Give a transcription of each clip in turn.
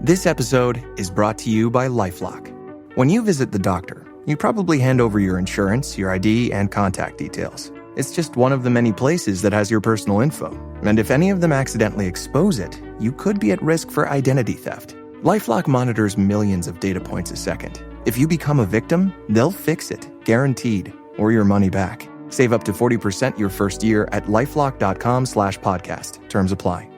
This episode is brought to you by LifeLock. When you visit the doctor, you probably hand over your insurance, your ID, and contact details. It's just one of the many places that has your personal info. And if any of them accidentally expose it, you could be at risk for identity theft. LifeLock monitors millions of data points a second. If you become a victim, they'll fix it, guaranteed, or your money back. Save up to 40% your first year at LifeLock.com/podcast. Terms apply.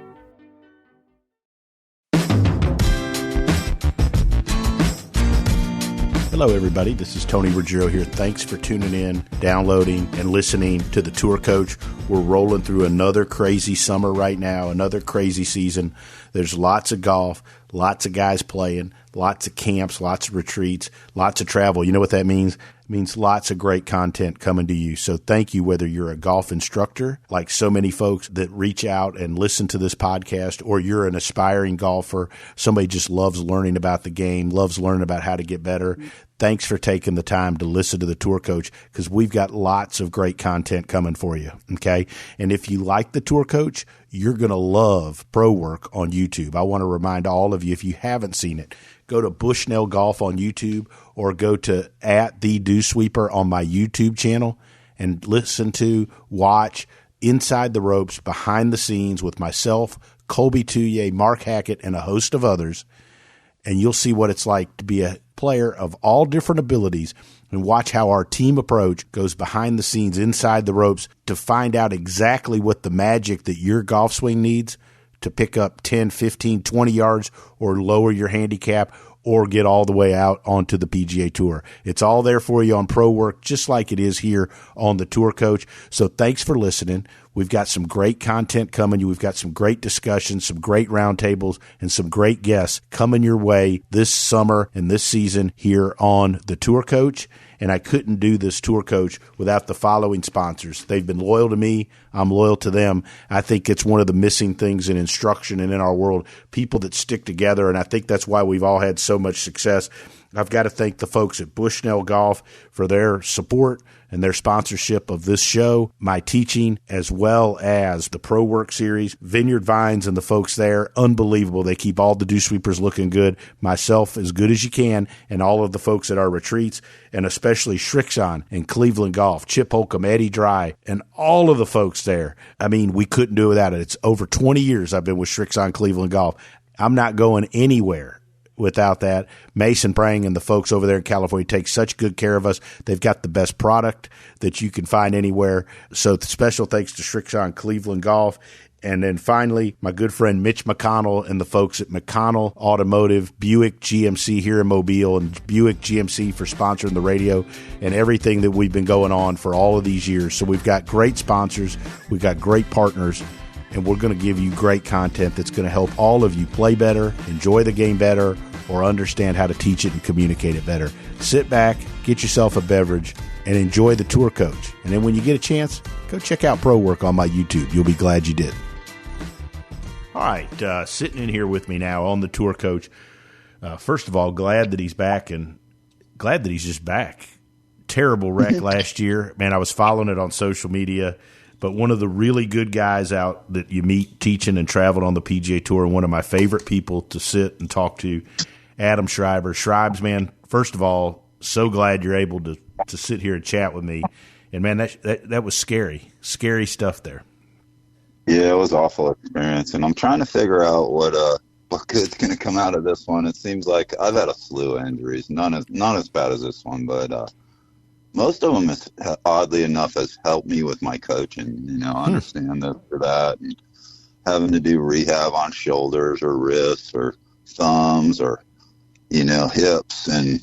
Hello, everybody. This is Tony Ruggiero here. Thanks for tuning in, downloading, and listening to The Tour Coach. We're rolling through another crazy summer right now, another crazy season. There's lots of golf, lots of guys playing, lots of camps, lots of retreats, lots of travel. You know what that means? It means lots of great content coming to you. So thank you, whether you're a golf instructor, like so many folks that reach out and listen to this podcast, or you're an aspiring golfer, somebody just loves learning about the game, loves learning about how to get better. Thanks for taking the time to listen to The Tour Coach, because we've got lots of great content coming for you, okay? And if you like The Tour Coach, you're going to love Pro Work on YouTube. I want to remind all of you, if you haven't seen it, go to Bushnell Golf on YouTube or go to @TheDewSweeper on my YouTube channel and listen to, watch Inside the Ropes, behind the scenes with myself, Colby Touye, Mark Hackett, and a host of others. And you'll see what it's like to be a player of all different abilities, and watch how our team approach goes behind the scenes, inside the ropes, to find out exactly what the magic that your golf swing needs to pick up 10, 15, 20 yards or lower your handicap or get all the way out onto the PGA Tour. It's all there for you on Pro Work, just like it is here on The Tour Coach. So thanks for listening. We've got some great content coming. We've got some great discussions, some great roundtables, and some great guests coming your way this summer and this season here on The Tour Coach. And I couldn't do this Tour Coach without the following sponsors. They've been loyal to me. I'm loyal to them. I think it's one of the missing things in instruction and in our world, people that stick together, and I think that's why we've all had so much success. I've got to thank the folks at Bushnell Golf for their support and their sponsorship of this show, my teaching, as well as the Pro Work series. Vineyard Vines and the folks there, unbelievable. They keep all the dew sweepers looking good, myself as good as you can, and all of the folks at our retreats, and especially Shrixon and Cleveland Golf, Chip Holcomb, Eddie Dry, and all of the folks there. I mean, we couldn't do it without it. It's over 20 years I've been with Shrixon Cleveland Golf. I'm not going anywhere without that. Mason Prang and the folks over there in California take such good care of us. They've got the best product that you can find anywhere. So special thanks to Shrixon Cleveland Golf. And then finally, my good friend Mitch McConnell and the folks at McConnell Automotive, Buick GMC here in Mobile, and Buick GMC for sponsoring the radio and everything that we've been going on for all of these years. So we've got great sponsors. We've got great partners. And we're going to give you great content that's going to help all of you play better, enjoy the game better, or understand how to teach it and communicate it better. Sit back, get yourself a beverage, and enjoy The Tour Coach. And then when you get a chance, go check out Pro Work on my YouTube. You'll be glad you did. All right, sitting in here with me now on The Tour Coach. First of all, glad that he's back, and glad that he's just back. Terrible wreck last year. Man, I was following it on social media. But one of the really good guys out that you meet teaching and traveling on the PGA Tour, and one of my favorite people to sit and talk to, Adam Schriber. Shribes, man, first of all, so glad you're able to sit here and chat with me. And, man, that was scary stuff there. Yeah, it was an awful experience, and I'm trying to figure out what good's going to come out of this one. It seems like I've had a slew of injuries, none as bad as this one, but most of them, oddly enough, has helped me with my coaching. I understand that, and having to do rehab on shoulders or wrists or thumbs or, hips, and,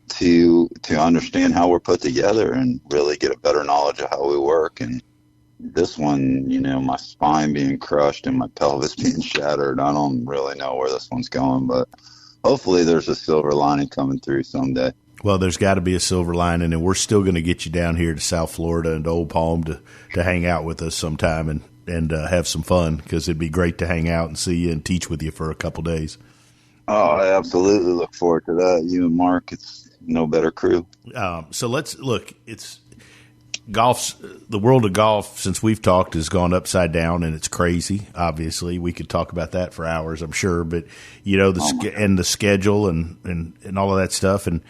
to understand how we're put together and really get a better knowledge of how we work. And this one, my spine being crushed and my pelvis being shattered, I don't really know where this one's going, but hopefully there's a silver lining coming through someday. Well, there's got to be a silver lining, and we're still going to get you down here to South Florida and to Old Palm to hang out with us sometime and have some fun, because it'd be great to hang out and see you and teach with you for a couple days. Oh, I absolutely look forward to that. You and Mark, it's no better crew. So let's look. the world of golf, since we've talked, has gone upside down, and it's crazy. Obviously, we could talk about that for hours, I'm sure. But the schedule and all of that stuff, and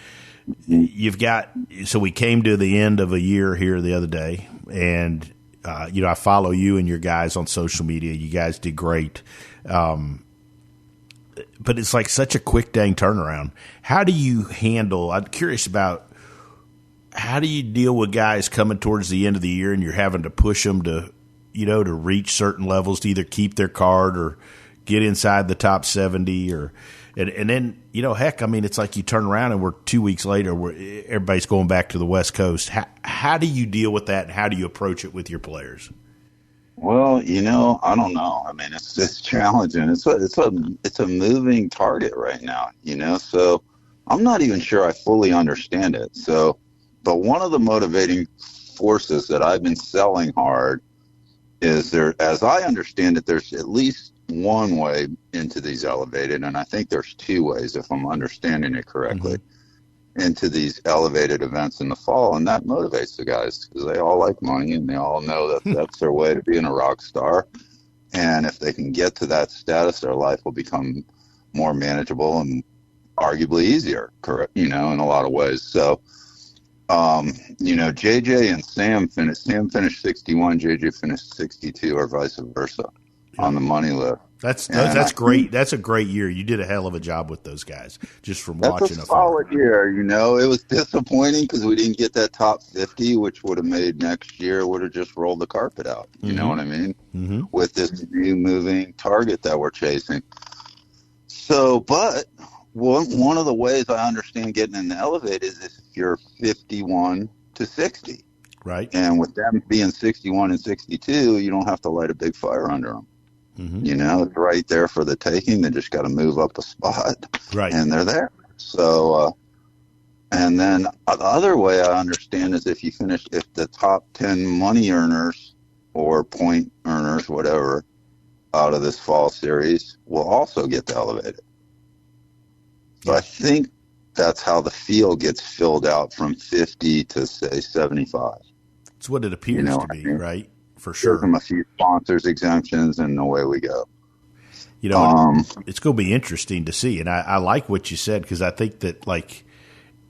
you've got. So we came to the end of a year here the other day, and I follow you and your guys on social media. You guys did great, but it's like such a quick dang turnaround. How do you handle? I'm curious about. How do you deal with guys coming towards the end of the year and you're having to push them to reach certain levels to either keep their card or get inside the top 70 and then, heck, I mean, it's like you turn around and we're 2 weeks later where everybody's going back to the West Coast. How do you deal with that and how do you approach it with your players? Well, I don't know. I mean, it's challenging. It's a moving target right now, so I'm not even sure I fully understand it. But one of the motivating forces that I've been selling hard is as I understand it, there's at least one way into these elevated, and I think there's two ways if I'm understanding it correctly, into these elevated events in the fall, and that motivates the guys because they all like money and they all know that that's their way to being a rock star. And if they can get to that status, their life will become more manageable and arguably easier, correct? In a lot of ways. So, JJ and Sam finished 61, JJ finished 62, or vice versa on the money list. That's great. That's a great year. You did a hell of a job with those guys just from watching. That's a solid year. It was disappointing because we didn't get that top 50, which would have made next year would have just rolled the carpet out. You know what I mean? Mm-hmm. With this new moving target that we're chasing. So, but one of the ways I understand getting in the elevated is if you're 51 to 60. Right. And with them being 61 and 62, you don't have to light a big fire under them. Mm-hmm. It's right there for the taking. They just got to move up a spot. Right. And they're there. So, and then the other way I understand is if the top 10 money earners or point earners, whatever, out of this fall series will also get the elevated. So I think that's how the field gets filled out from 50 to, say, 75. It's what it appears to be, right? For sure. Give them a few sponsors exemptions, and away we go. It's going to be interesting to see. And I like what you said because I think that, like,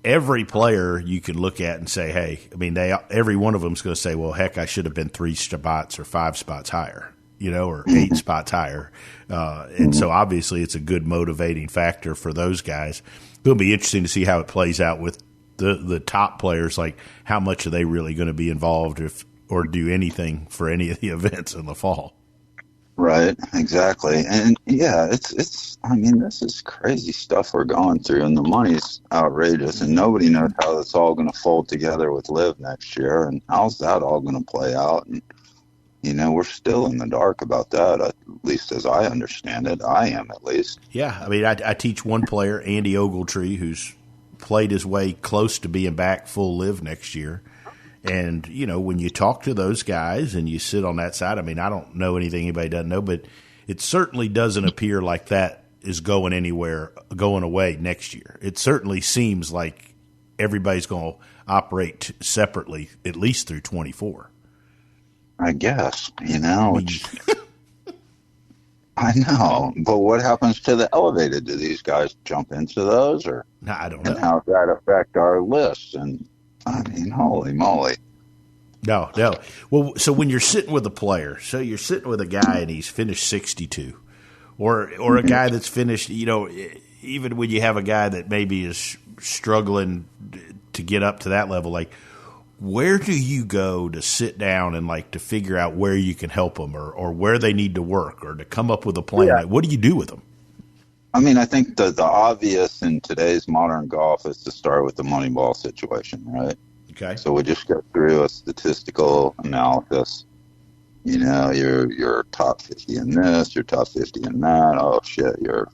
every player you can look at and say, hey, I mean, every one of them is going to say, well, heck, I should have been 3 spots or 5 spots higher, or 8 spots higher. And so obviously it's a good motivating factor for those guys. It'll be interesting to see how it plays out with the top players, like how much are they really going to be involved or do anything for any of the events in the fall. Right, exactly. And yeah, it's I mean, this is crazy stuff we're going through and the money's outrageous and nobody knows how it's all going to fold together with Live next year and how's that all going to play out. And we're still in the dark about that, at least as I understand it. I am, at least. Yeah, I mean, I teach one player, Andy Ogletree, who's played his way close to being back full Live next year. And, when you talk to those guys and you sit on that side, I mean, I don't know anything anybody doesn't know, but it certainly doesn't appear like that is going away next year. It certainly seems like everybody's going to operate separately, at least through 24. I guess, I know, but what happens to the elevated? Do these guys jump into those, or I don't know. And how does that affect our list? And I mean, holy moly! No. Well, so when you're sitting with a player, so you're sitting with a guy and he's finished 62, or a guy that's finished, even when you have a guy that maybe is struggling to get up to that level, like. Where do you go to sit down and to figure out where you can help them or where they need to work or to come up with a plan? Yeah. What do you do with them? I mean, I think the obvious in today's modern golf is to start with the money ball situation, right? Okay. So we just go through a statistical analysis. You're top 50 in this, you're top 50 in that. Oh, shit, you're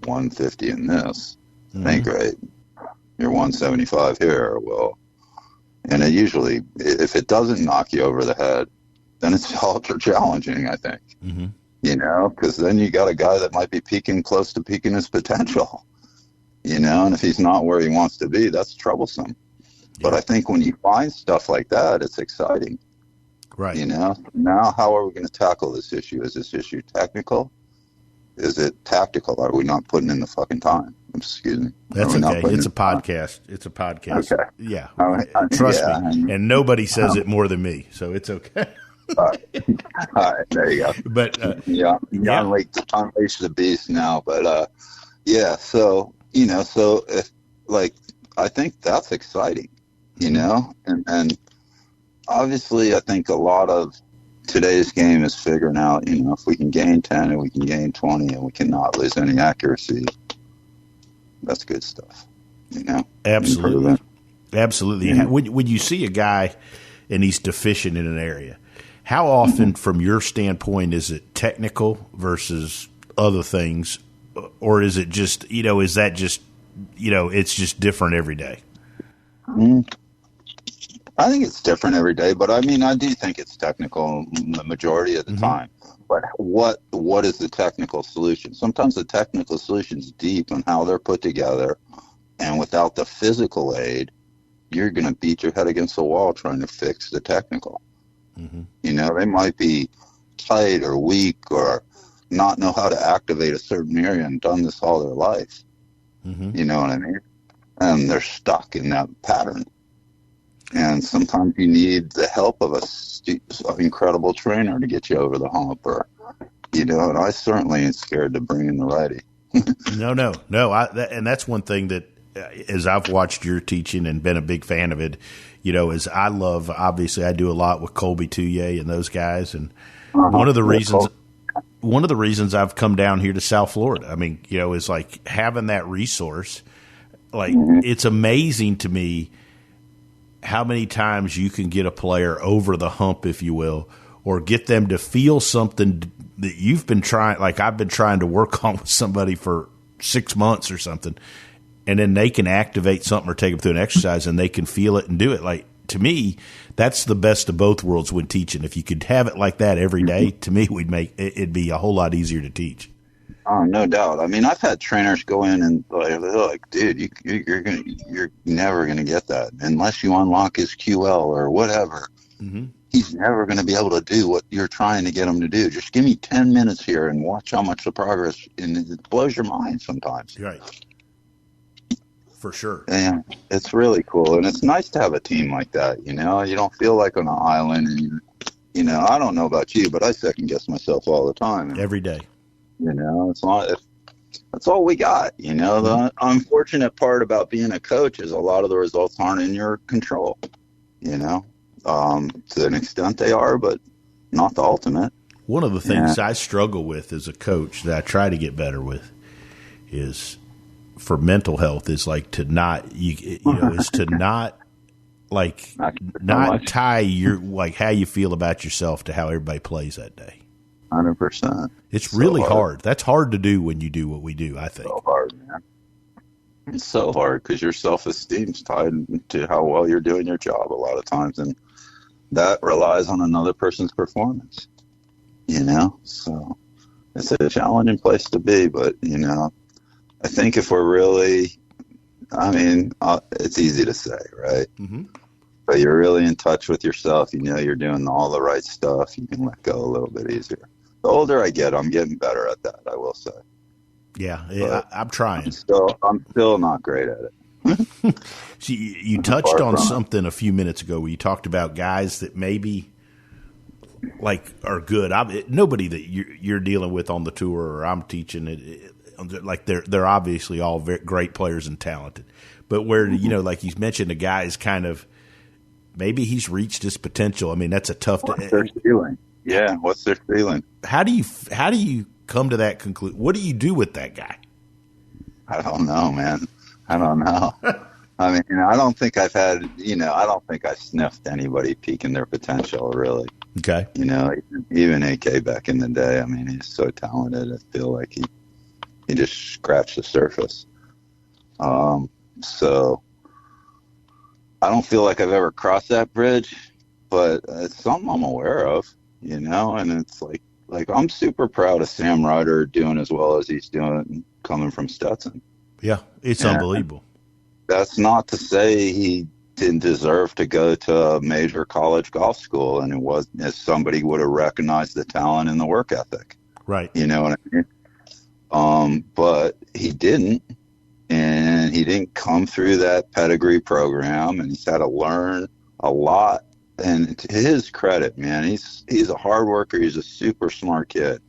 150 in this. Mm-hmm. Ain't great. You're 175 here. Well, and it usually, if it doesn't knock you over the head, then it's ultra challenging, I think. Mm-hmm. Because then you got a guy that might be close to peaking his potential. And if he's not where he wants to be, that's troublesome. But I think when you find stuff like that, it's exciting. Right. You know, now how are we going to tackle this issue? Is this issue technical? Is it tactical? Are we not putting in the fucking time? Excuse me. That's okay. It's a podcast. It's a podcast. Okay. Yeah. Trust me. And nobody says it more than me, so it's okay. All right. There you go. But unleash the beast now. But yeah. So if I think that's exciting. You know, and obviously I think a lot of today's game is figuring out, if we can gain 10 and we can gain 20 and we cannot lose any accuracy, that's good stuff, Absolutely. Absolutely. Yeah. When you see a guy and he's deficient in an area, how often, from your standpoint, is it technical versus other things? Or is it just, is that just, it's just different every day? I think it's different every day, but I do think it's technical the majority of the time. But what is the technical solution? Sometimes the technical solution is deep in how they're put together, and without the physical aid, you're going to beat your head against the wall trying to fix the technical. They might be tight or weak or not know how to activate a certain area and done this all their life. You know what I mean? And they're stuck in that pattern. And sometimes you need the help of an incredible trainer to get you over the hump, and I certainly ain't scared to bring in the righty. No. And that's one thing that, as I've watched your teaching and been a big fan of it, is I love, obviously I do a lot with Colby Touye and those guys. And one of the reasons I've come down here to South Florida, is like having that resource. Like, it's amazing to me how many times you can get a player over the hump, if you will, or get them to feel something that you've been trying, like I've been trying to work on with somebody for 6 months or something, and then they can activate something or take them through an exercise and they can feel it and do it. Like, to me, that's the best of both worlds when teaching. If you could have it like that every day, to me, it'd be a whole lot easier to teach. Oh, no doubt. I've had trainers go in and they're like, dude, you're never gonna get that unless you unlock his QL or whatever. He's never gonna be able to do what you're trying to get him to do. Just give me 10 minutes here and watch how much the progress, and it blows your mind sometimes. Right. For sure. Yeah, it's really cool, and it's nice to have a team like that. You don't feel like on an island, and I don't know about you, but I second guess myself all the time. Every day. It's not. That's all we got. The unfortunate part about being a coach is a lot of the results aren't in your control. To an extent they are, but not the ultimate. One of the things I struggle with as a coach that I try to get better with is for mental health is like to not is to not like not tie your like how you feel about yourself to how everybody plays that day. 100%. It's really hard. That's hard to do when you do what we do, I think. So hard, man. It's so hard because your self-esteem's tied to how well you're doing your job a lot of times, and that relies on another person's performance. So it's a challenging place to be, but I think if we're really, it's easy to say, right? But you're really in touch with yourself. You're doing all the right stuff. You can let go a little bit easier. The older I get, I'm getting better at that, I will say. Yeah, I'm trying. I'm still not great at it. See, you touched on something a few minutes ago where you talked about guys that maybe like are good. Nobody that you're dealing with on the tour or I'm teaching like they're obviously all very great players and talented, but where like you mentioned, a guy is kind of maybe he's reached his potential. That's a tough. What's their feeling? Yeah, what's their feeling? How do you come to that conclusion? What do you do with that guy? I don't know, man. I don't know. I don't think I've had, I don't think I sniffed anybody peaking their potential, really. Okay. Even AK back in the day, he's so talented. I feel like he just scratched the surface. So I don't feel like I've ever crossed that bridge, but it's something I'm aware of, and it's like I'm super proud of Sam Ryder doing as well as he's doing coming from Stetson. Yeah, it's unbelievable. That's not to say he didn't deserve to go to a major college golf school, and it was as somebody would have recognized the talent and the work ethic. Right. You know what I mean? But he didn't, and he didn't come through that pedigree program, and he's had to learn a lot. And to his credit, man, he's a hard worker. He's a super smart kid,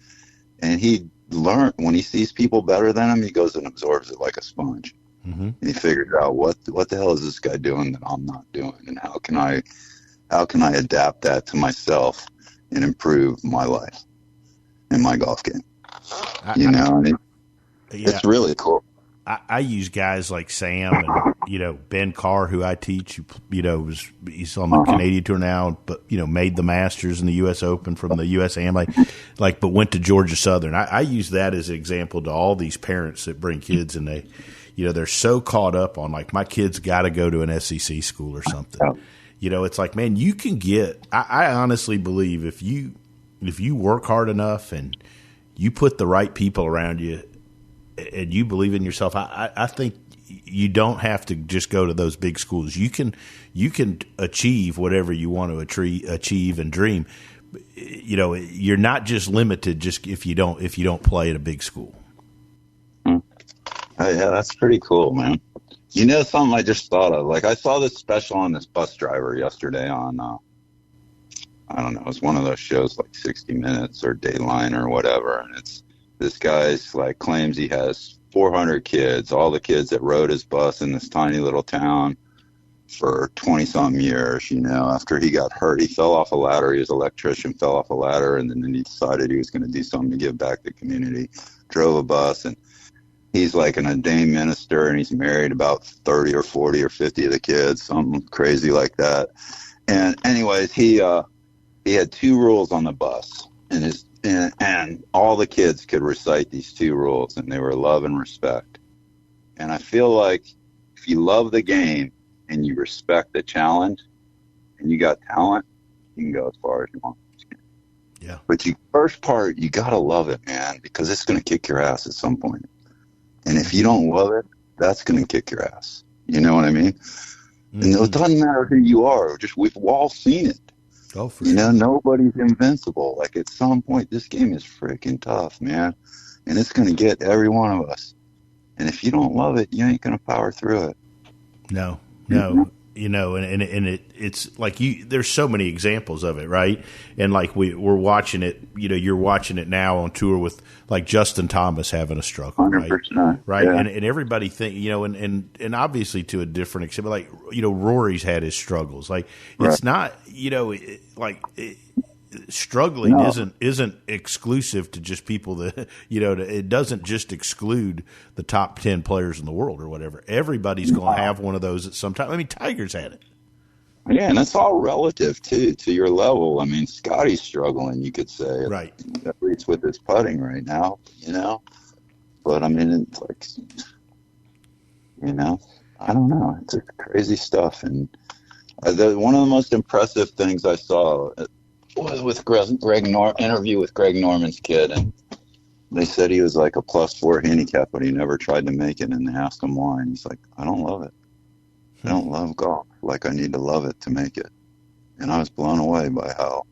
and he learned when he sees people better than him, he goes and absorbs it like a sponge. Mm-hmm. And he figures out what the hell is this guy doing that I'm not doing, and how can I adapt that to myself and improve my life and my golf game. It's really cool. I use guys like Sam and, Ben Carr, who I teach, he's on the Canadian Tour now, but, made the Masters and the U.S. Open from the USAM, but went to Georgia Southern. I use that as an example to all these parents that bring kids, and they're so caught up on, my kid's got to go to an SEC school or something. It's like, man, you can I honestly believe if you work hard enough and you put the right people around you, and you believe in yourself, I think you don't have to just go to those big schools. You can achieve whatever you want to achieve and dream. You're not just limited just if you don't play at a big school. Oh, yeah, that's pretty cool, man. Something I just thought of. I saw this special on this bus driver yesterday on, I don't know, it was one of those shows like 60 Minutes or Dateline or whatever, and this guy's claims he has 400 kids, all the kids that rode his bus in this tiny little town for 20-something years. After he got hurt, he fell off a ladder. He was an electrician, fell off a ladder, and then he decided he was going to do something to give back to the community, drove a bus, and he's like an ordained minister, and he's married about 30 or 40 or 50 of the kids, something crazy like that. And anyways, he had 2 rules on the bus, and all the kids could recite these 2 rules, and they were love and respect. And I feel like if you love the game and you respect the challenge and you got talent, you can go as far as you want. Yeah. But first part, you got to love it, man, because it's going to kick your ass at some point. And if you don't love it, that's going to kick your ass. You know what I mean? Mm-hmm. And it doesn't matter who you are. We've all seen it. Oh, for sure. Nobody's invincible. At some point, this game is freaking tough, man. And it's going to get every one of us. And if you don't love it, you ain't going to power through it. No. It's like there's so many examples of it, right? And we're watching it, you're watching it now on tour with Justin Thomas having a struggle, 100%, right? Yeah. And everybody think, and obviously to a different extent, but Rory's had his struggles. It's not, struggling isn't exclusive to just people that, it doesn't just exclude the top 10 players in the world or whatever. Everybody's going to have one of those at some time. I mean, Tiger's had it. Yeah, and it's all relative to your level. I mean, Scotty's struggling, you could say. Right. At least with his putting right now, But, I mean, it's I don't know. It's crazy stuff. And one of the most impressive things I saw was with interview with Greg Norman's kid, and they said he was a +4 handicap, but he never tried to make it, and they asked him why, and he's like, I don't love it. I don't love golf I need to love it to make it. And I was blown away by how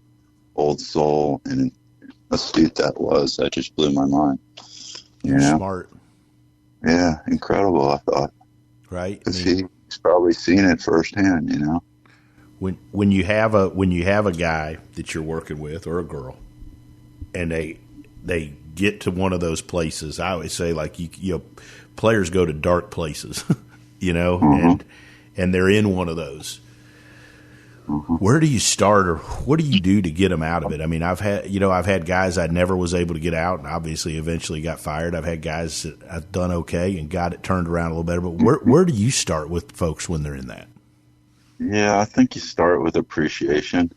old soul and astute that was. That just blew my mind. Smart. Yeah, incredible, I thought. Right. Because he's probably seen it firsthand, When you have a guy that you're working with or a girl, and they get to one of those places, I always say players go to dark places, Mm-hmm. and they're in one of those. Mm-hmm. Where do you start, or what do you do to get them out of it? I mean, I've had guys I never was able to get out, and obviously eventually got fired. I've had guys that I've done okay and got it turned around a little better. But where do you start with folks when they're in that? Yeah, I think you start with appreciation,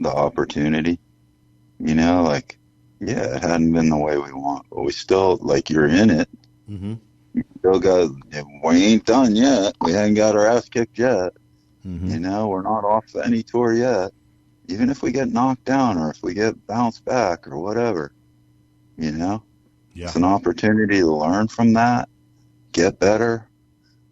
the opportunity. It hadn't been the way we want, but we still, you're in it. Mm-hmm. You still got, we ain't done yet. We haven't got our ass kicked yet. Mm-hmm. We're not off any tour yet. Even if we get knocked down or if we get bounced back or whatever, Yeah. It's an opportunity to learn from that, get better,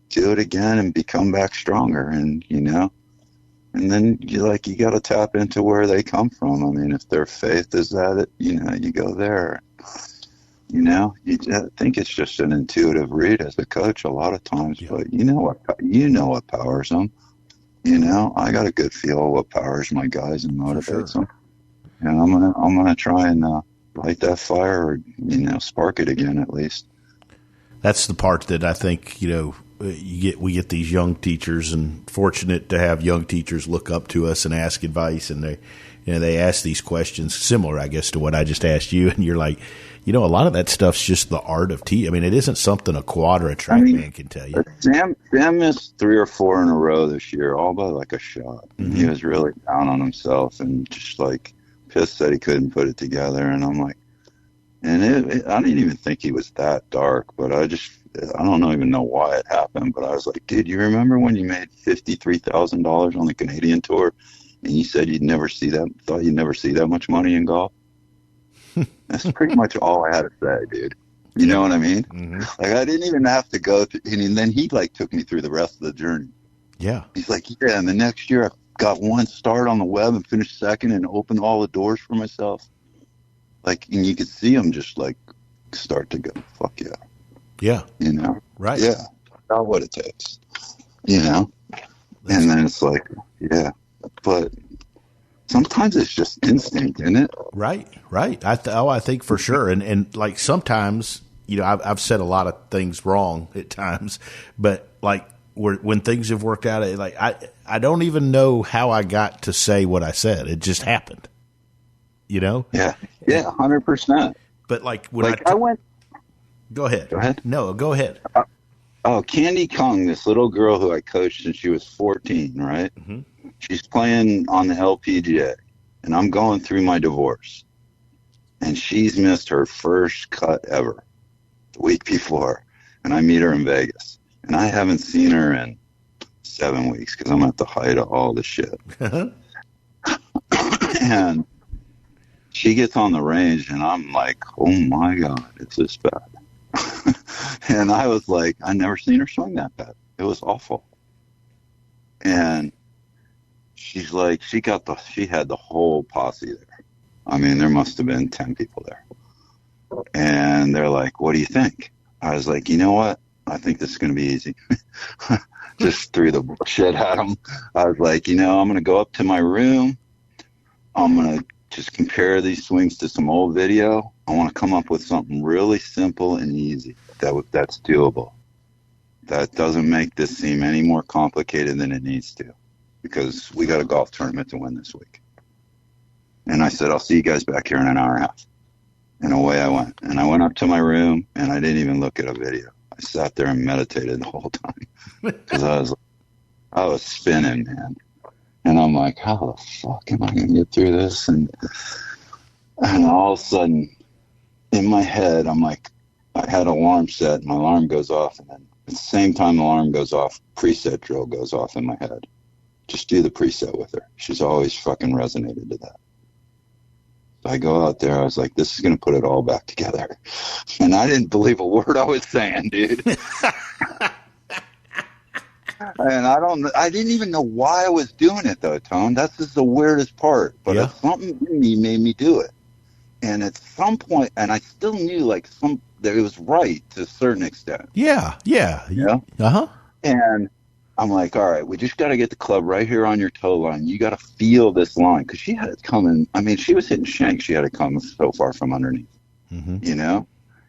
do it again and become back stronger. And, and then you got to tap into where they come from. I mean, if their faith is at it, you go there. I think it's just an intuitive read as a coach a lot of times, but you know what powers them. I got a good feel of what powers my guys and motivates them. And I'm gonna try and light that fire, or spark it again at least. That's the part that I think we get these young teachers, and fortunate to have young teachers look up to us and ask advice, and they ask these questions similar, I guess, to what I just asked you, and you're like, a lot of that stuff's just the art of teaching. I mean, it isn't something a quad or a track man can tell you. Sam missed 3 or 4 in a row this year, all by like a shot. Mm-hmm. He was really down on himself and just pissed that he couldn't put it together. And I'm like, I didn't even think he was that dark, but I don't even know why it happened. But I was like, dude, you remember when you made $53,000 on the Canadian tour, and you said thought you'd never see that much money in golf? That's pretty much all I had to say, dude. You know what I mean? Mm-hmm. I didn't even have to go through, and then he took me through the rest of the journey. Yeah. He's like, yeah, and the next year I got 1 start on the web and finished second and opened all the doors for myself. And you could see him just start to go, fuck yeah. Yeah. Right. Yeah. That's what it takes. And then it's yeah. But sometimes it's just instinct, isn't it? Right. I think for sure. And sometimes, I've said a lot of things wrong at times, but when things have worked out, I don't even know how I got to say what I said. It just happened, Yeah. Yeah. 100%. But when I went. Go ahead. No, go ahead. Candy Kung, this little girl who I coached since she was 14, right? Mm-hmm. She's playing on the LPGA, and I'm going through my divorce. And she's missed her first cut ever the week before. And I meet her in Vegas. And I haven't seen her in 7 weeks because I'm at the height of all the shit. And she gets on the range, and I'm like, oh, my God, it's this bad. And I was like, I never seen her swing that bad. It was awful. And she's like, she had the whole posse there. I mean, there must have been 10 people there. And they're like, what do you think? I was like, you know what? I think this is going to be easy. Just threw the bullshit at them. I was like, I'm going to go up to my room. I'm going to just compare these swings to some old video. I want to come up with something really simple and easy that's doable. That doesn't make this seem any more complicated than it needs to, because we got a golf tournament to win this week. And I said, I'll see you guys back here in an hour and a half. And away I went. And I went up to my room, and I didn't even look at a video. I sat there and meditated the whole time because I was spinning, man. And I'm like, how the fuck am I going to get through this? And all of a sudden, in my head, I'm like, I had an alarm set. My alarm goes off, and then at the same time the alarm goes off, preset drill goes off in my head. Just do the preset with her. She's always fucking resonated to that. So I go out there. I was like, this is going to put it all back together. And I didn't believe a word I was saying, dude. And I didn't even know why I was doing it, though, Tom. That's just the weirdest part. But something in me made me do it. And at some point, and I still knew that it was right to a certain extent. Yeah. Uh-huh. And I'm like, all right, we just got to get the club right here on your toe line. You got to feel this line, because she had it coming. I mean, she was hitting shanks. She had it come so far from underneath, And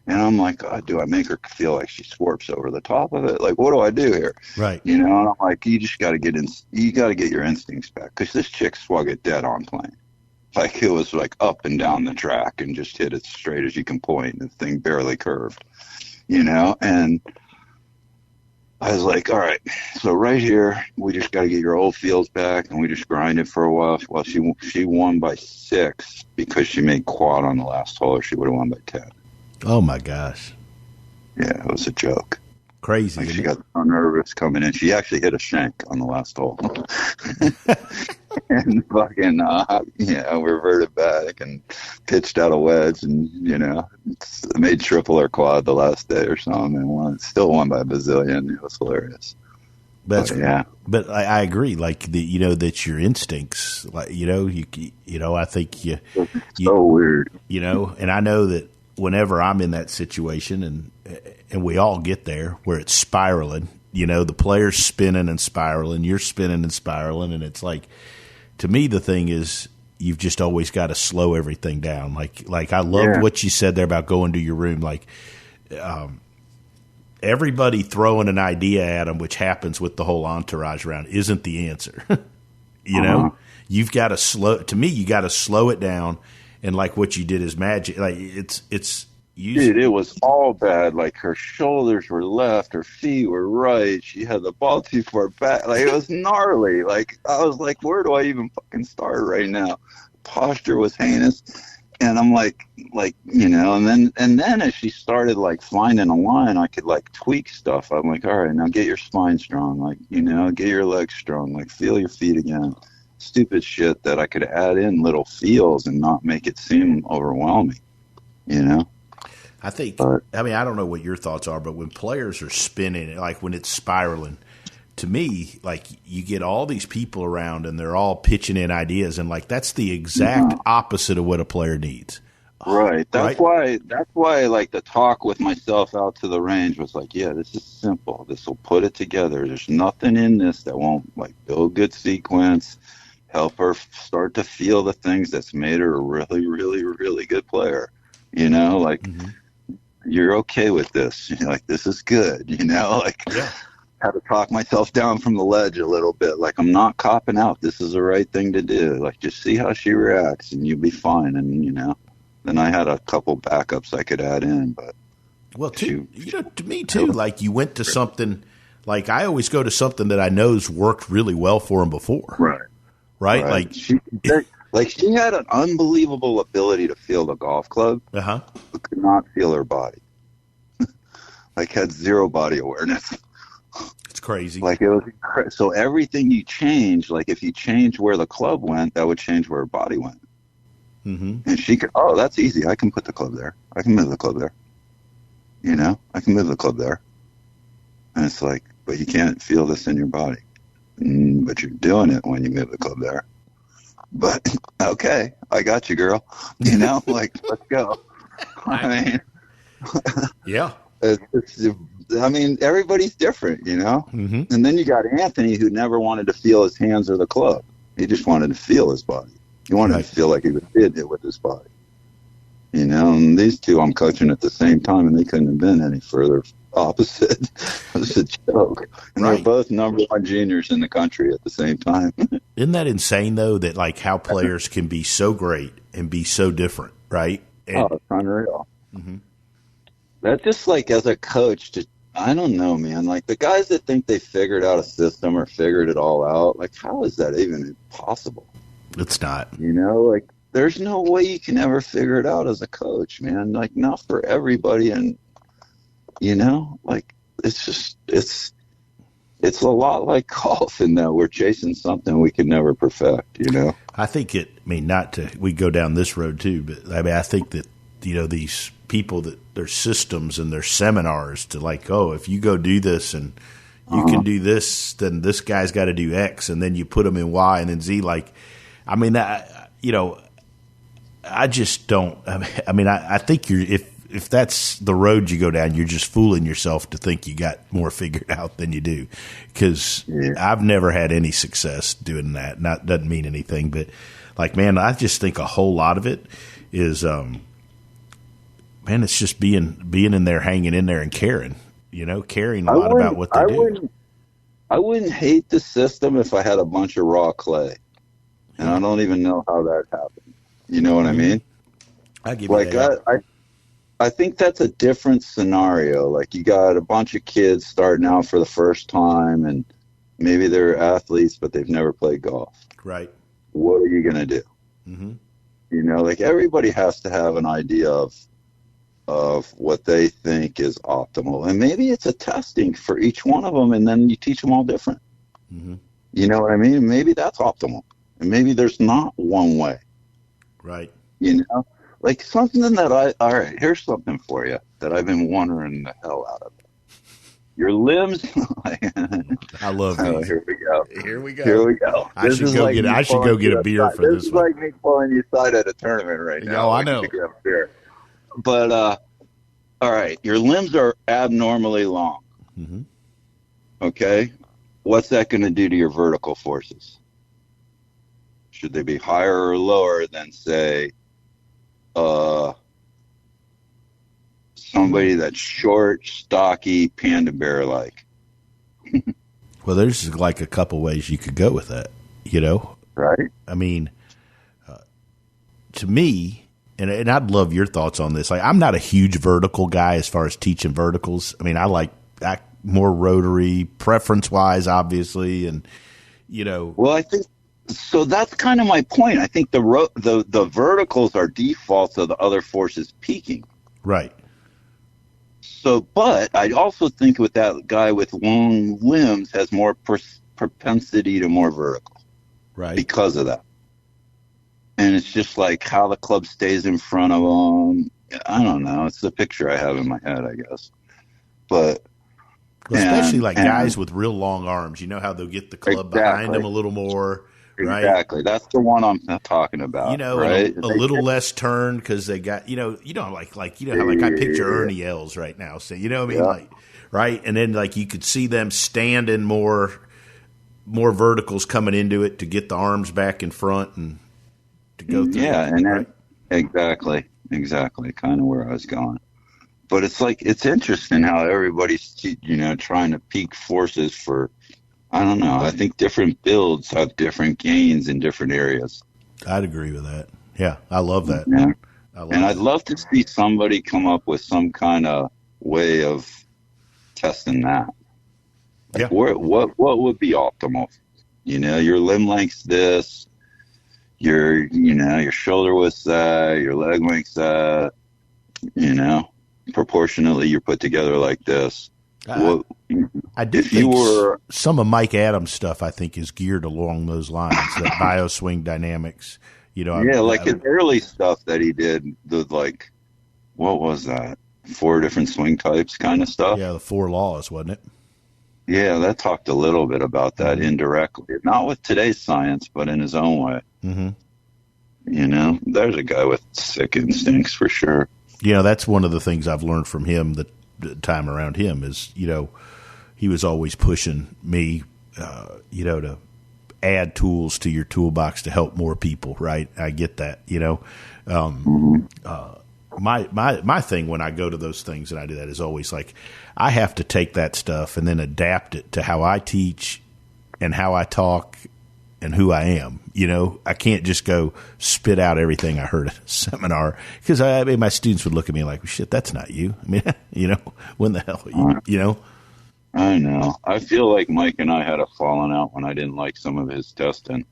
I'm like, God, do I make her feel like she swarps over the top of it? Like, what do I do here? Right. And I'm like, you just got to get your instincts back, because this chick swung it dead on plane. Like, it was up and down the track and just hit it straight as you can point. The thing barely curved, and I was like, all right, so right here, we just got to get your old feels back, and we just grind it for a while. Well, she won by 6 because she made quad on the last hole, or she would have won by 10. Oh, my gosh. Yeah, it was a joke. Crazy. She got so nervous coming in. She actually hit a shank on the last hole. and fucking, reverted back and pitched out a wedge and, made triple or quad the last day or something and still won by a bazillion. It was hilarious. But I agree. Like that's your instincts. Like I think so weird. And I know that whenever I'm in that situation, and we all get there where it's spiraling. The player's spinning and spiraling, you're spinning and spiraling, and it's like, to me, the thing is you've just always got to slow everything down. Like I loved what you said there about going to your room. Like, everybody throwing an idea at them, which happens with the whole entourage around, isn't the answer. You've got to slow. To me, you got to slow it down, and like what you did is magic. Like it's. Dude, it was all bad. Like her shoulders were left, her feet were right. She had the ball too far back. Like it was gnarly. Like I was like, where do I even fucking start right now? Posture was heinous, and I'm like, and then as she started like finding a line, I could like tweak stuff. I'm like, all right, now get your spine strong. Like get your legs strong. Like feel your feet again. Stupid shit that I could add in little feels and not make it seem overwhelming. I think, I don't know what your thoughts are, but when players are spinning, like when it's spiraling, to me, like you get all these people around and they're all pitching in ideas, and like that's the exact opposite of what a player needs. Right. That's why like the talk with myself out to the range was like, yeah, this is simple. This will put it together. There's nothing in this that won't like build good sequence, help her start to feel the things that's made her a really, really, really good player. You're okay with this. Like, this is good, Had to talk myself down from the ledge a little bit. Like, I'm not copping out. This is the right thing to do. Like, just see how she reacts and you'll be fine. And, then I had a couple backups I could add in. But to me too, like you went to something, like I always go to something that I know's worked really well for him before. Right. Like she had an unbelievable ability to feel the golf club, but could not feel her body. Like had zero body awareness. It's crazy. Like it was so everything you change, like if you change where the club went, that would change where her body went. Mm-hmm. And she could, that's easy. I can put the club there. I can move the club there. I can move the club there. And it's like, but you can't feel this in your body. But you're doing it when you move the club there. But okay, I got you, girl. Like let's go. Yeah. Everybody's different, Mm-hmm. And then you got Anthony, who never wanted to feel his hands or the club. He just wanted to feel his body. He wanted to feel like he did it with his body. And these two I'm coaching at the same time, and they couldn't have been any further opposite. It was a joke. And they're both number one juniors in the country at the same time. Isn't that insane, though, that like how players can be so great and be so different, right? It's unreal. Mm-hmm. That's just like as a coach, I don't know, man. Like the guys that think they figured out a system or figured it all out, like how is that even possible? It's not. Like there's no way you can ever figure it out as a coach, man. Like not for everybody. And, like it's just, it's a lot like golf in that we're chasing something we can never perfect, I think we go down this road too, but I think that, these people that their systems and their seminars to like, if you go do this and you can do this, then this guy's got to do X, and then you put them in Y and then Z. Like, I just don't. I think if that's the road you go down, you're just fooling yourself to think you got more figured out than you do. Because I've never had any success doing that. Doesn't mean anything, but like, man, I just think a whole lot of it is, it's just being in there, hanging in there, and caring. Caring a lot about what they do. I wouldn't hate the system if I had a bunch of raw clay, and I don't even know how that happened. You know what I mean? I give you that. I think that's a different scenario. Like you got a bunch of kids starting out for the first time, and maybe they're athletes, but they've never played golf. Right. What are you going to do? Mm-hmm. Like everybody has to have an idea of what they think is optimal. And maybe it's a testing for each one of them, and then you teach them all different. Mm-hmm. You know what I mean? Maybe that's optimal. And maybe there's not one way, Right. you know? Like something that all right, here's something for you that I've been wondering the hell out of. Your limbs, I love oh, these. here we go. Here we Here go. we go. I should go get a beer for This this is one. like me pulling you aside at a tournament right now. Oh, I know. To grab a beer. But, all right, your limbs are abnormally long. Mm-hmm. Okay? What's that going to do to your vertical forces? Should they be higher or lower than, say, somebody that's short, stocky, panda bear like? Well, there's like a couple ways you could go with that, you know? Right? I mean, to me, and I'd love your thoughts on this. Like, I'm not a huge vertical guy as far as teaching verticals. I mean, I like more rotary, preference-wise, obviously, and, you know. Well, I think so. That's kind of my point. I think the verticals are defaults of the other forces peaking. Right. So, but I also think with that guy with long limbs has more propensity to more vertical. Right. Because of that. And it's just like how the club stays in front of them. I don't know. It's the picture I have in my head, I guess. But well, especially like guys with real long arms, you know how they'll get the club behind them a little more, right? Exactly. That's the one I'm talking about. You know, right? a little less turn because they got, you know, like you know how like I picture Ernie Els right now. So you know what I mean, like right, and then like you could see them standing more verticals coming into it to get the arms back in front and to go through. Yeah, and right? Exactly, kind of where I was going. But it's like it's interesting how everybody's trying to peak forces for. I don't know. I think different builds have different gains in different areas. I'd agree with that. Yeah, I love that. Yeah. I'd love to see somebody come up with some kind of way of testing that. Like what would be optimal? You know, your limb length's this, your shoulder width's that, your leg length's that, proportionately you're put together like this. I do think some of Mike Adams' stuff, I think, is geared along those lines, that bioswing dynamics. You know, his early stuff that he did, what was that? 4 different swing types kind of stuff? Yeah, the 4 laws, wasn't it? Yeah, that talked a little bit about that indirectly. Not with today's science, but in his own way. Mm-hmm. You know, there's a guy with sick instincts for sure. You know, that's one of the things I've learned from him the time around him is, you know, he was always pushing me, to add tools to your toolbox to help more people, right? I get that, you know. My thing when I go to those things and I do that is always like I have to take that stuff and then adapt it to how I teach and how I talk and who I am. You know, I can't just go spit out everything I heard at a seminar because my students would look at me like, shit, that's not you. I mean, you know, when the hell, you know? I know. I feel like Mike and I had a falling out when I didn't like some of his testing.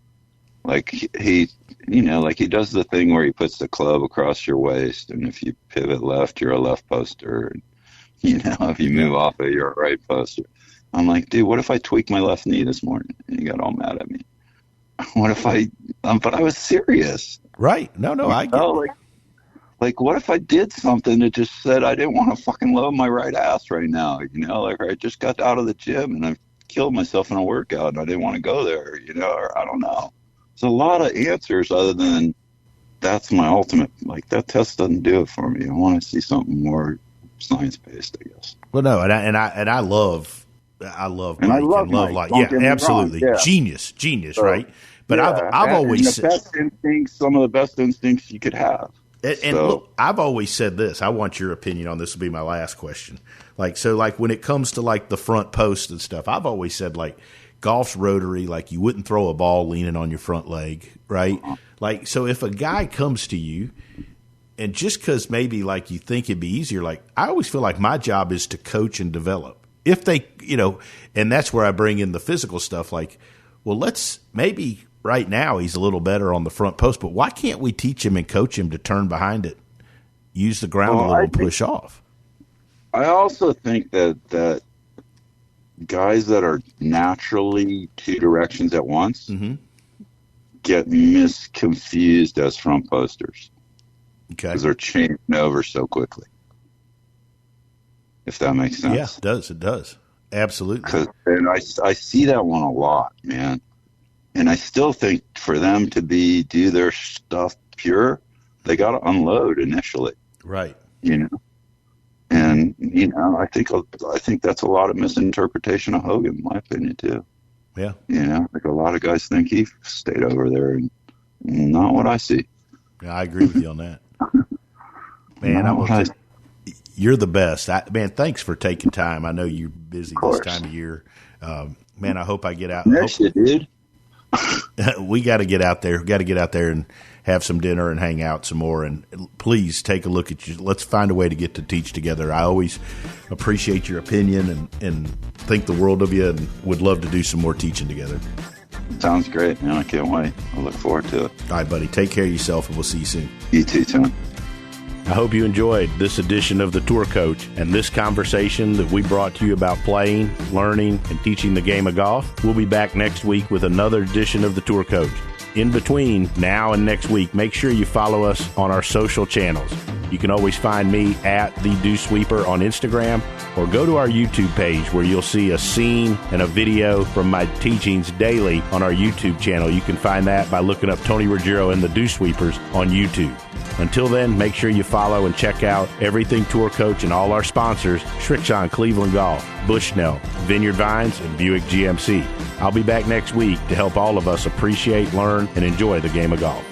Like he does the thing where he puts the club across your waist, and if you pivot left, you're a left poster. And, if you move off it, you're a right poster. I'm like, dude, what if I tweak my left knee this morning? And he got all mad at me. What if but I was serious. Right. No, I get it. Like, what if I did something that just said I didn't want to fucking load my right ass right now? Like I just got out of the gym and I killed myself in a workout and I didn't want to go there, or I don't know. There's a lot of answers other than that's my ultimate, like that test doesn't do it for me. I want to see something more science-based, I guess. Well, no, and I love Mike and I love Mike. Yeah, absolutely. Yeah. Genius, so, right? But yeah, I've always said best instincts, some of the best instincts you could have. And look, I've always said this. I want your opinion on this. Will be my last question. Like when it comes to like the front post and stuff, I've always said like golf's rotary. Like you wouldn't throw a ball leaning on your front leg, right? Like so, if a guy comes to you, and just because maybe like you think it'd be easier, like I always feel like my job is to coach and develop. If they, and that's where I bring in the physical stuff. Like, well, let's maybe. Right now, he's a little better on the front post, but why can't we teach him and coach him to turn behind it, use the ground a little, and push off? I also think that guys that are naturally 2 directions at once get misconfused as front posters. Okay. Because they're changing over so quickly. If that makes sense. Yeah, it does. It does. Absolutely. And I see that one a lot, man. And I still think for them to do their stuff pure, they got to unload initially. Right. You know? And, you know, I think that's a lot of misinterpretation of Hogan, in my opinion, too. Yeah. You know, like a lot of guys think he stayed over there, and not what I see. Yeah, I agree with you on that. Man, you're the best. Man, thanks for taking time. I know you're busy this time of year. Man, I hope I get out. Yes, you did. We got to get out there. Got to get out there and have some dinner and hang out some more. And please take a look at you. Let's find a way to get to teach together. I always appreciate your opinion and think the world of you, and would love to do some more teaching together. Sounds great, man. I can't wait. I look forward to it. All right, buddy. Take care of yourself, and we'll see you soon. You too, Tom. I hope you enjoyed this edition of The Tour Coach and this conversation that we brought to you about playing, learning, and teaching the game of golf. We'll be back next week with another edition of The Tour Coach. In between now and next week, make sure you follow us on our social channels. You can always find me at The Dew Sweeper on Instagram, or go to our YouTube page where you'll see a scene and a video from my teachings daily on our YouTube channel. You can find that by looking up Tony Ruggiero and the Dew Sweepers on YouTube. Until then, make sure you follow and check out Everything Tour Coach and all our sponsors, Srixon Cleveland Golf, Bushnell, Vineyard Vines, and Buick GMC. I'll be back next week to help all of us appreciate, learn, and enjoy the game of golf.